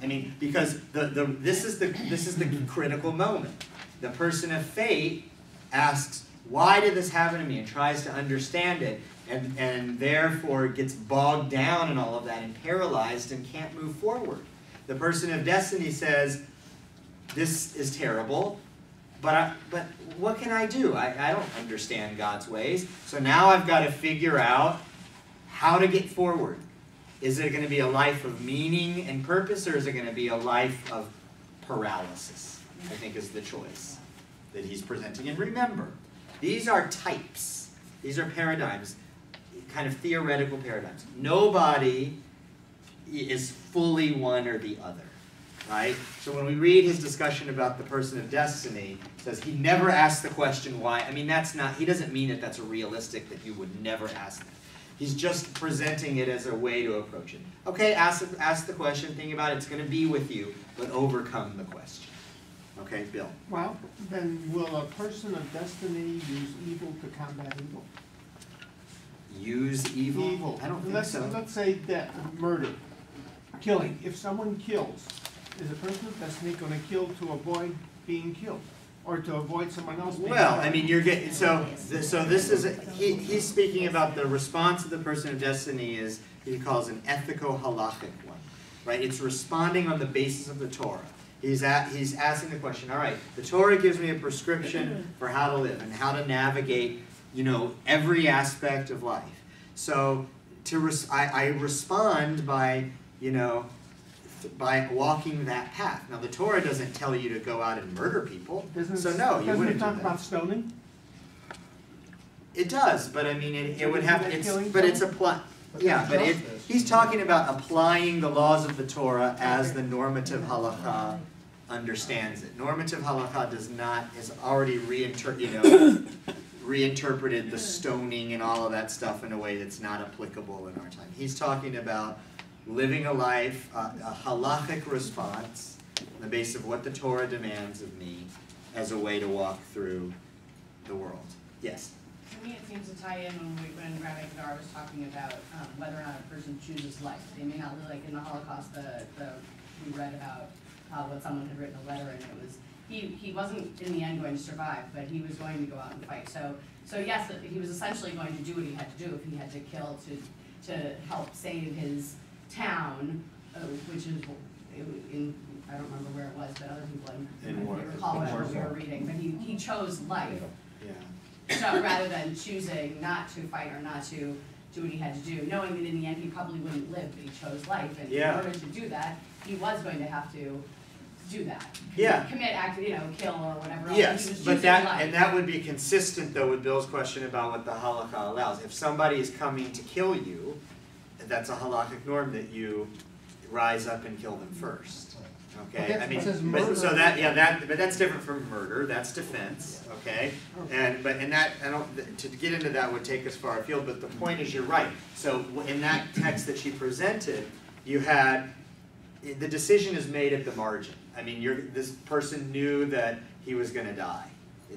I mean, because this is the critical moment. The person of faith asks, why did this happen to me? And tries to understand it, and therefore gets bogged down in all of that and paralyzed and can't move forward. The person of destiny says, this is terrible, but what can I do? I don't understand God's ways. So now I've got to figure out how to get forward. Is it going to be a life of meaning and purpose, or is it going to be a life of paralysis? I think is the choice that he's presenting. And remember, these are types. These are paradigms, kind of theoretical paradigms. Nobody is fully one or the other, right? So when we read his discussion about the person of destiny, it says he never asked the question why. I mean, that's not, he doesn't mean that that's realistic, that you would never ask that. He's just presenting it as a way to approach it. Okay, ask the question, think about it, it's going to be with you, but overcome the question. Okay, Bill. Well, then will a person of destiny use evil to combat evil? Use evil? Evil. I don't think let's, so. Let's say that murder, killing. If someone kills, is a person of destiny going to kill to avoid being killed, or to avoid someone else being Well, killed? I mean, you're getting so this is he's speaking about the response of the person of destiny is he calls an ethico-halachic one, right? It's responding on the basis of the Torah. He's asking the question. All right, the Torah gives me a prescription for how to live and how to navigate, you know, every aspect of life. So I respond by, you know, by walking that path. Now the Torah doesn't tell you to go out and murder people, so no, you wouldn't talk do about that. stoning? It does, but I mean, it would have Isn't that it's killing but it's someone? yeah, but he's talking about applying the laws of the Torah as the normative halakha understands it. Normative halakha has already reinterpreted the stoning and all of that stuff in a way that's not applicable in our time. He's talking about living a life, a halachic response on the basis of what the Torah demands of me as a way to walk through the world. Yes? To me, it seems to tie in when Rabbi Stoller was talking about whether or not a person chooses life. They may not live like in the Holocaust. We read about what someone had written a letter, and it was he wasn't in the end going to survive, but he was going to go out and fight. So yes, he was essentially going to do what he had to do if he had to kill to help save his town, which is in I don't remember where it was, but other people I recall what we were reading. But he chose life. Yeah. So rather than choosing not to fight or not to do what he had to do, knowing that in the end he probably wouldn't live, but he chose life, and in order to do that, he was going to have to do that. Yeah. Commit, kill or whatever else. Yes, He was but choosing that life. and that would be consistent though with Bill's question about what the halakha allows. If somebody is coming to kill you, that's a halakhic norm that you rise up and kill them first. Okay, I mean, but that's different from murder. That's defense. Okay, to get into that would take us far afield. But the point is, you're right. So in that text that she presented, you had the decision is made at the margin. I mean, this person knew that he was going to die.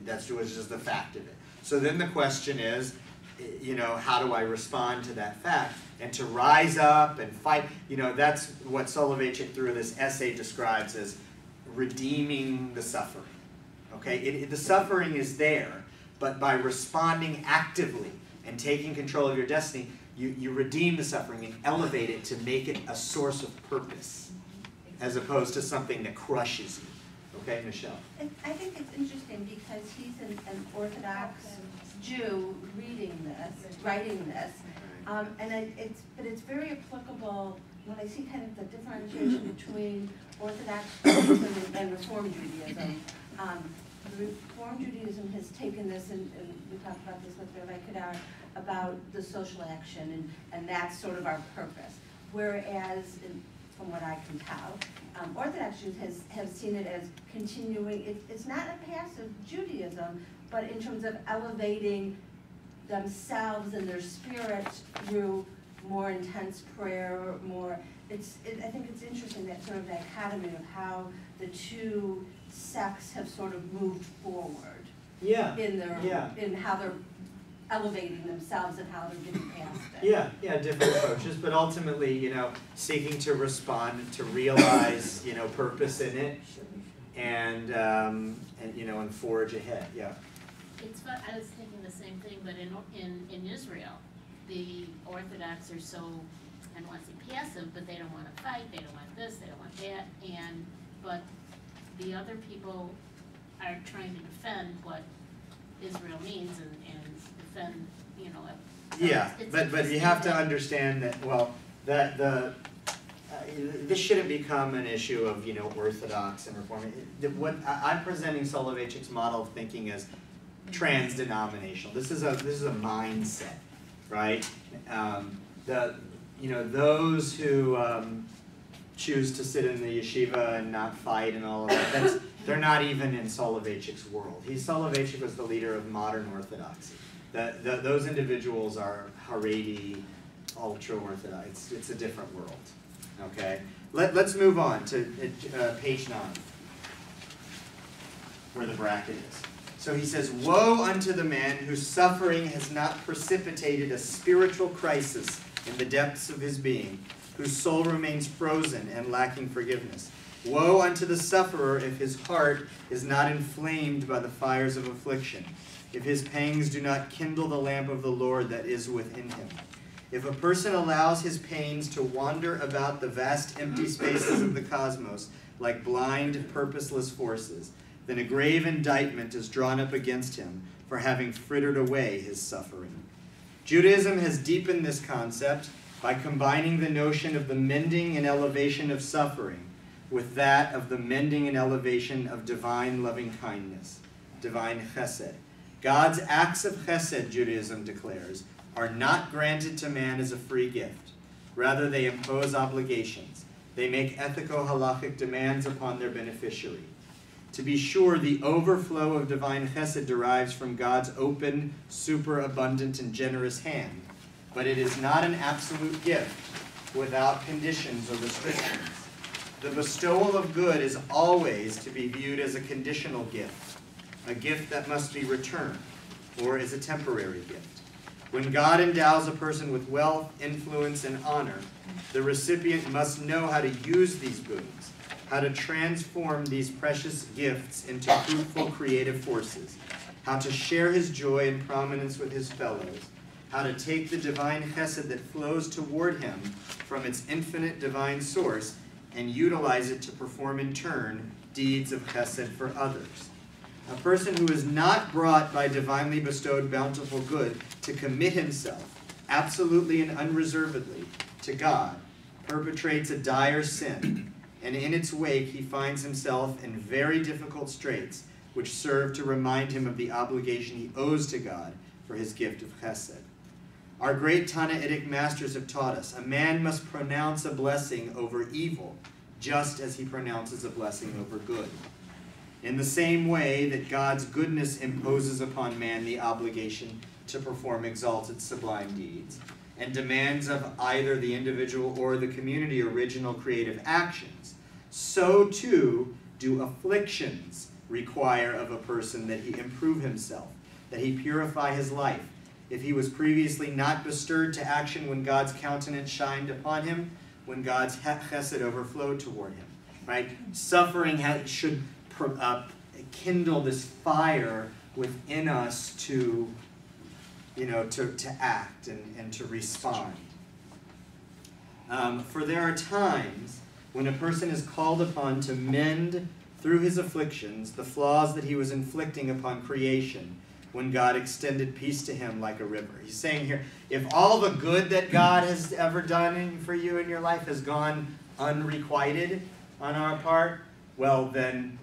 That was just the fact of it. So then the question is, you know, how do I respond to that fact? And to rise up and fight, you know, that's what Soloveitchik through this essay describes as redeeming the suffering. Okay, the suffering is there, but by responding actively and taking control of your destiny, you redeem the suffering and elevate it to make it a source of purpose, as opposed to something that crushes you. Okay, Michelle? I think it's interesting because he's an Orthodox Jew writing this, but it's very applicable when I see kind of the differentiation between Orthodox Judaism and Reform Judaism. Reform Judaism has taken this, and we talked about this with Rabbi Kadar, about the social action, and that's sort of our purpose. Whereas, from what I can tell, Orthodox Jews have seen it as continuing, it's not a passive Judaism, but in terms of elevating themselves and their spirit through more intense prayer, more, I think it's interesting, that sort of dichotomy of how the two sects have sort of moved forward. Yeah. In how they're elevating themselves and how they're getting past it. Yeah, different approaches, but ultimately, seeking to respond, to realize, purpose in it, and forge ahead. Yeah. It's fun. I was thinking the same thing, but in Israel, the Orthodox are so, I don't want to say passive, but they don't want to fight, they don't want this, they don't want that, but the other people are trying to defend what Israel means and defend, Yeah, but you have to understand that, well, this shouldn't become an issue of, Orthodox and Reform. What I'm presenting Soloveitchik's model of thinking as trans-denominational. This is a mindset, right? Those who choose to sit in the yeshiva and not fight and all of that, they're not even in Soloveitchik's world. Soloveitchik was the leader of modern Orthodoxy. Those individuals are Haredi, ultra-Orthodox. It's a different world, okay? Let's move on to page 9, where the bracket is. So he says, "Woe unto the man whose suffering has not precipitated a spiritual crisis in the depths of his being, whose soul remains frozen and lacking forgiveness. Woe unto the sufferer if his heart is not inflamed by the fires of affliction, if his pangs do not kindle the lamp of the Lord that is within him. If a person allows his pains to wander about the vast empty spaces of the cosmos like blind, purposeless forces, then a grave indictment is drawn up against him for having frittered away his suffering." Judaism has deepened this concept by combining the notion of the mending and elevation of suffering with that of the mending and elevation of divine loving kindness, divine chesed. God's acts of chesed, Judaism declares, are not granted to man as a free gift. Rather, they impose obligations. They make ethico-halachic demands upon their beneficiary. To be sure, the overflow of divine chesed derives from God's open, superabundant, and generous hand, but it is not an absolute gift without conditions or restrictions. The bestowal of good is always to be viewed as a conditional gift, a gift that must be returned, or as a temporary gift. When God endows a person with wealth, influence, and honor, the recipient must know how to use these boons, how to transform these precious gifts into fruitful creative forces, how to share his joy and prominence with his fellows, how to take the divine chesed that flows toward him from its infinite divine source and utilize it to perform in turn deeds of chesed for others. A person who is not brought by divinely bestowed bountiful good to commit himself absolutely and unreservedly to God perpetrates a dire sin, and in its wake he finds himself in very difficult straits, which serve to remind him of the obligation he owes to God for his gift of chesed. Our great Tannaitic masters have taught us, a man must pronounce a blessing over evil, just as he pronounces a blessing over good. In the same way that God's goodness imposes upon man the obligation to perform exalted sublime deeds, and demands of either the individual or the community original creative actions, so too do afflictions require of a person that he improve himself, that he purify his life. If he was previously not bestirred to action when God's countenance shined upon him, when God's chesed overflowed toward him, right? Suffering should kindle this fire within us to act and to respond. For there are times when a person is called upon to mend through his afflictions the flaws that he was inflicting upon creation when God extended peace to him like a river. He's saying here, if all the good that God has ever done for you in your life has gone unrequited on our part, well then,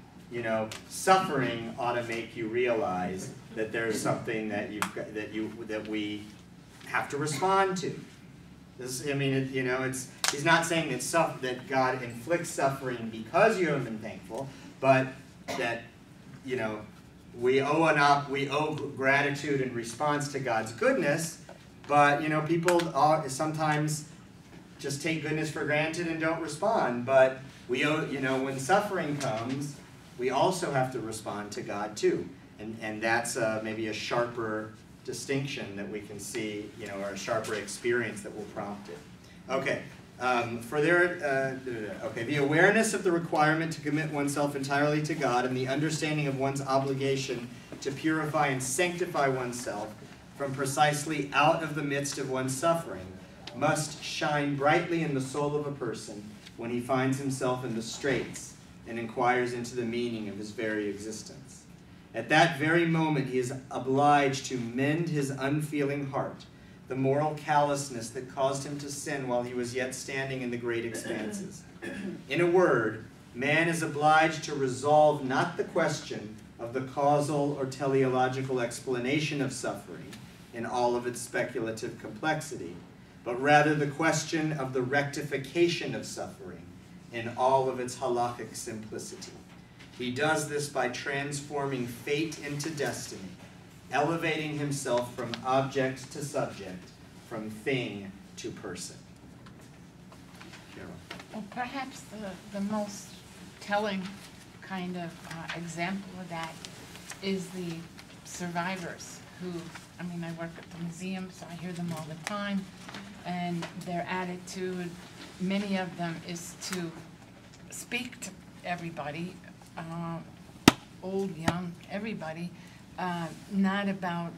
suffering ought to make you realize that there's something that we have to respond to. He's not saying that God inflicts suffering because you haven't been thankful, but that we owe gratitude in response to God's goodness. But people sometimes just take goodness for granted and don't respond. But we owe, when suffering comes, we also have to respond to God too, and that's maybe a sharper distinction that we can see, or a sharper experience that will prompt it. Okay. The awareness of the requirement to commit oneself entirely to God and the understanding of one's obligation to purify and sanctify oneself from precisely out of the midst of one's suffering must shine brightly in the soul of a person when he finds himself in the straits and inquires into the meaning of his very existence. At that very moment, he is obliged to mend his unfeeling heart, the moral callousness that caused him to sin while he was yet standing in the great expanses. In a word, man is obliged to resolve not the question of the causal or teleological explanation of suffering in all of its speculative complexity, but rather the question of the rectification of suffering in all of its halakhic simplicity. He does this by transforming fate into destiny, elevating himself from object to subject, from thing to person. Carol. Well, perhaps the most telling kind of example of that is the survivors who, I work at the museum, so I hear them all the time, and their attitude, many of them, is to speak to everybody, old, young, everybody, not about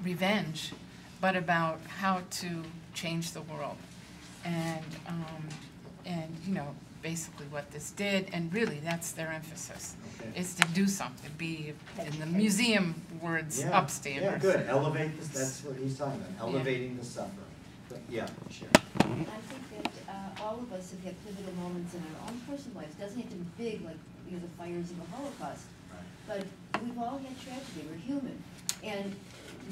revenge, but about how to change the world, and basically what this did, and really that's their emphasis, is to do something, be, in the museum words, upstanders. Yeah, good. Elevate this. That's what he's talking about. Elevating the suffering. But, yeah, sure. I think that all of us have had pivotal moments in our own personal lives. It doesn't have to be big, like the fires of the Holocaust. But we've all had tragedy. We're human. And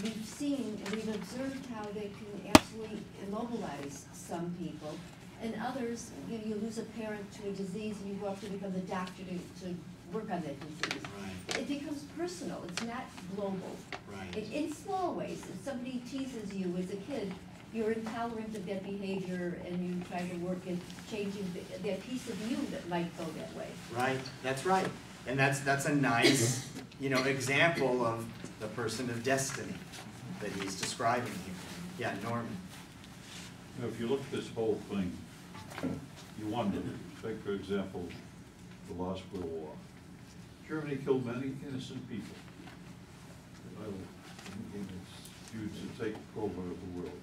we've seen and we've observed how they can absolutely immobilize some people. And others, you lose a parent to a disease and you go up to become the doctor to work on that disease. Right. It becomes personal. It's not global. Right. In small ways. If somebody teases you as a kid, you're intolerant of that behavior and you try to work at changing that piece of you that might go that way. Right. That's right. And that's a nice, example of the person of destiny that he's describing here. Yeah, Norman. If you look at this whole thing, you wonder, take for example, the last World War. Germany killed many innocent people. It's viewed to take over the world.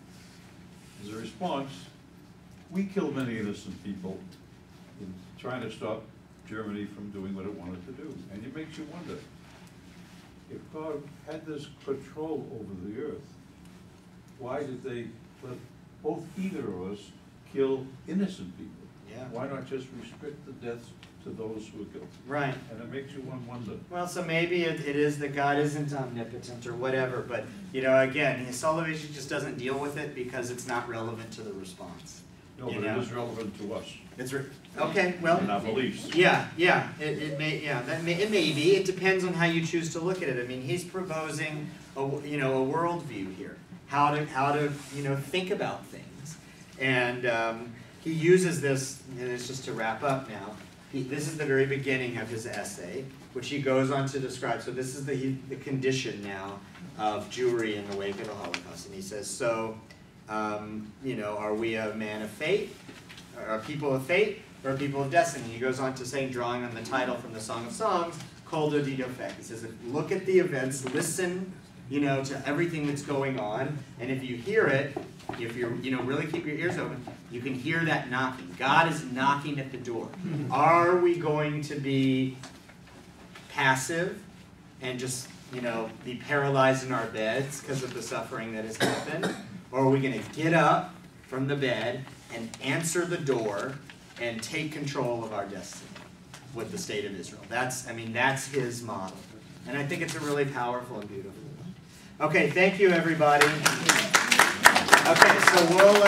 As a response, we killed many innocent people in trying to stop Germany from doing what it wanted to do. And it makes you wonder, if God had this control over the earth, why did they let either of us kill innocent people? Yeah. Why not just restrict the deaths to those who are guilty? Right. And it makes you wonder. Well, so maybe it is that God isn't omnipotent or whatever, but, again, his salvation just doesn't deal with it because it's not relevant to the response. No, but it is relevant to us. Okay, well. And our beliefs. Yeah, it may be. It depends on how you choose to look at it. He's proposing a worldview here, how to think about things, and he uses this, and it's just to wrap up now. This is the very beginning of his essay, which he goes on to describe. So this is the condition now of Jewry in the wake of the Holocaust, and he says, so, are we a man of faith, or a people of faith, or a people of destiny? He goes on to saying, drawing on the title from the Song of Songs, Kol Dodi Dofek. He says, look at the events, listen, to everything that's going on, and if you hear it, if you really keep your ears open, you can hear that knocking. God is knocking at the door. Are we going to be passive and just, be paralyzed in our beds because of the suffering that has happened? Or are we going to get up from the bed and answer the door and take control of our destiny? with the state of Israel. That's his model. And I think it's a really powerful and beautiful one. Okay, thank you, everybody. Okay, so we'll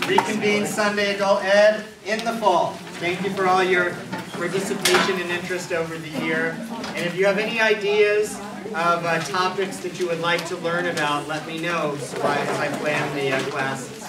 reconvene Sunday Adult Ed in the fall. Thank you for all your participation and interest over the year. And if you have any ideas of topics that you would like to learn about, let me know as I plan the classes.